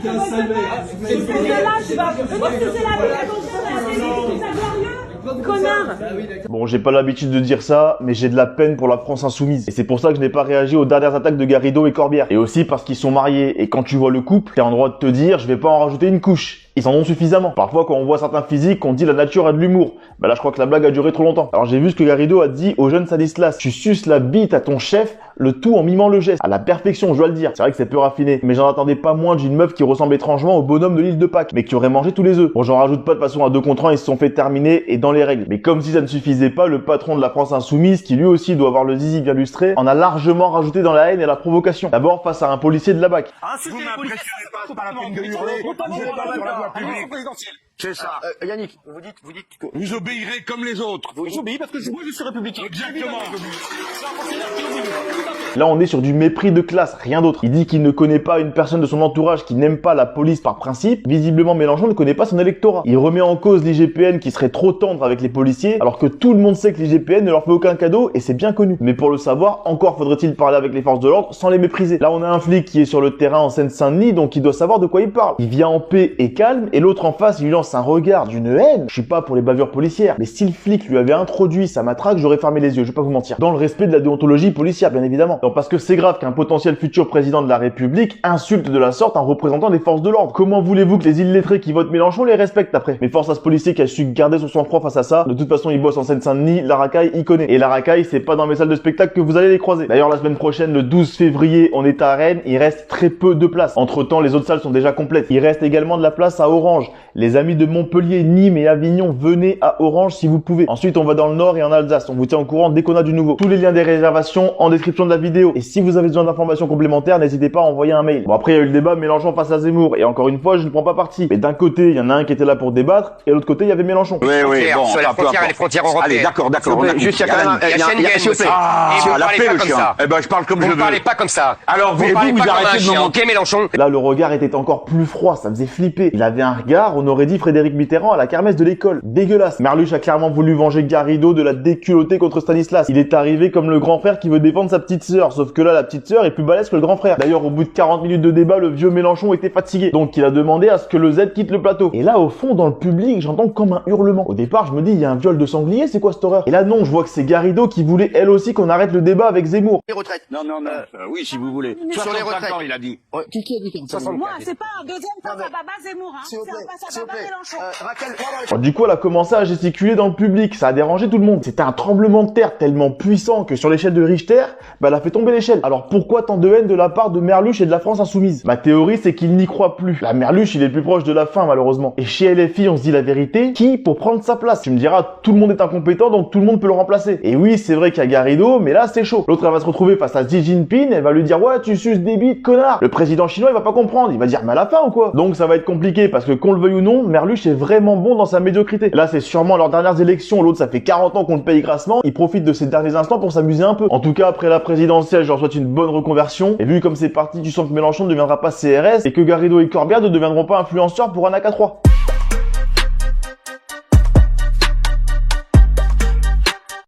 t'es un sale mec. Connard! Bon, j'ai pas l'habitude de dire ça, mais j'ai de la peine pour la France insoumise. Et c'est pour ça que je n'ai pas réagi aux dernières attaques de Garrido et Corbière. Et aussi parce qu'ils sont mariés. Et quand tu vois le couple, t'es en droit de te dire, je vais pas en rajouter une couche. Ils en ont suffisamment. Parfois, quand on voit certains physiques, on dit la nature a de l'humour. Bah là, je crois que la blague a duré trop longtemps. Alors j'ai vu ce que Garrido a dit au jeune Stanislas. Tu suces la bite à ton chef, le tout en mimant le geste. À la perfection, je dois le dire. C'est vrai que c'est peu raffiné. Mais j'en attendais pas moins d'une meuf qui ressemble étrangement au bonhomme de l'île de Pâques, mais qui aurait mangé tous les œufs. Bon, j'en rajoute pas de façon à 2 contre 1, ils se sont fait terminer et dans les règles. Mais comme si ça ne suffisait pas, le patron de la France insoumise, qui lui aussi doit avoir le zizi bien lustré, en a largement rajouté dans la haine et la provocation. D'abord face à un policier de la BAC. Vous m'impressionnez pas, c'est pas la peine de hurler. Vous êtes pas sur la voie publique. C'est ça. Yannick, vous dites que... Vous obéirez comme les autres. J'obéis parce que moi je suis républicain. Exactement. Là, on est sur du mépris de classe, rien d'autre. Il dit qu'il ne connaît pas une personne de son entourage qui n'aime pas la police par principe. Visiblement, Mélenchon ne connaît pas son électorat. Il remet en cause l'IGPN qui serait trop tendre avec les policiers, alors que tout le monde sait que l'IGPN ne leur fait aucun cadeau et c'est bien connu. Mais pour le savoir, encore faudrait-il parler avec les forces de l'ordre sans les mépriser. Là, on a un flic qui est sur le terrain en Seine-Saint-Denis, donc il doit savoir de quoi il parle. Il vient en paix et calme, et l'autre en face, il lui lance un regard d'une haine. Je suis pas pour les bavures policières, mais si le flic lui avait introduit sa matraque, j'aurais fermé les yeux, je vais pas vous mentir. Dans le respect de la déontologie policière, bien évidemment. Non, parce que c'est grave qu'un potentiel futur président de la République insulte de la sorte un représentant des forces de l'ordre. Comment voulez-vous que les illettrés qui votent Mélenchon les respectent après? Mais force à ce policier qui a su garder son sang-froid face à ça. De toute façon, il bosse en Seine-Saint-Denis, la racaille, il connaît. Et la racaille, c'est pas dans mes salles de spectacle que vous allez les croiser. D'ailleurs, la semaine prochaine, le 12 février, on est à Rennes, il reste très peu de place. Entre-temps, les autres salles sont déjà complètes. Il reste également de la place à Orange. Les amis de Montpellier, Nîmes et Avignon, venez à Orange si vous pouvez. Ensuite, on va dans le Nord et en Alsace. On vous tient au courant dès qu'on a du nouveau. Tous les liens des réservations en description de la vidéo. Et si vous avez besoin d'informations complémentaires, n'hésitez pas à envoyer un mail. Bon, après, il y a eu le débat Mélenchon face à Zemmour. Et encore une fois, je ne prends pas parti. Mais d'un côté, il y en a un qui était là pour débattre, et de l'autre côté, il y avait Mélenchon. Oui, bon, sur la frontière et les frontières européennes. Allez, d'accord. Juste, il y a quand même il y a Schengen, s'il vous plaît. Ah, Et vous la parlez paix, pas le comme chien. ça. Eh ben, je parle comme je Vous veux. parlez pas comme ça. Alors, Vous parlez pas comme un arrêtez de me chien, mentir. ok Mélenchon? Là, le regard était encore plus froid, ça faisait flipper. Il avait un regard, on aurait dit Frédéric Mitterrand à la kermesse de l'école. Dégueulasse. Merluche a clairement voulu venger Garrido de la déculottée contre Stanislas. Il est arrivé comme le grand frère qui veut défendre sa petite sœur, sauf que là, la petite sœur est plus balèze que le grand frère. D'ailleurs, au bout de 40 minutes de débat, le vieux Mélenchon était fatigué. Donc, il a demandé à ce que le Z quitte le plateau. Et là, au fond, dans le public, j'entends comme un hurlement. Au départ, je me dis, il y a un viol de sanglier, c'est quoi cette horreur? Et là, non, je vois que c'est Garrido qui voulait elle aussi qu'on arrête le débat avec Zemmour. Les retraites. Non. Oui, si vous voulez. Sur les 65 retraites. ans, il a dit. Qui a dit comme ça? Moi, c'est pas un deuxième face à Baba Zemmour, hein. S'il vous C'est un plaît, face s'il à vous Baba plaît. Mélenchon. Raquel, Bon, du coup, elle a commencé à gesticuler dans le public, ça a dérangé tout le monde. C'était un tremblement de terre tellement puissant que sur l'échelle de Richter, bah, elle a fait tomber l'échelle. Alors pourquoi tant de haine de la part de Merluche et de la France insoumise? Ma théorie, c'est qu'il n'y croit plus. La Merluche, il est plus proche de la fin, malheureusement. Et chez LFI, on se dit la vérité, qui pour prendre sa place? Tu me diras, tout le monde est incompétent, donc tout le monde peut le remplacer. Et oui, c'est vrai qu'il y a Garrido, mais là, c'est chaud. L'autre, elle va se retrouver face à Xi Jinping, elle va lui dire, ouais, tu suces des bites, connard. Le président chinois, il va pas comprendre, il va dire, mais à la fin ou quoi? Donc ça va être compliqué, parce que qu'on le veuille ou non, Merluche est vraiment bon dans sa médiocrité. Là, c'est sûrement leurs dernières élections, l'autre, ça fait 40 ans qu'on le paye grassement, il profite de ces derniers instants pour s'amuser un peu. En tout cas, après la présidentielle, je leur souhaite une bonne reconversion, et vu comme c'est parti, tu sens que Mélenchon ne deviendra pas CRS, et que Garrido et Corbière ne deviendront pas influenceurs pour un AK3.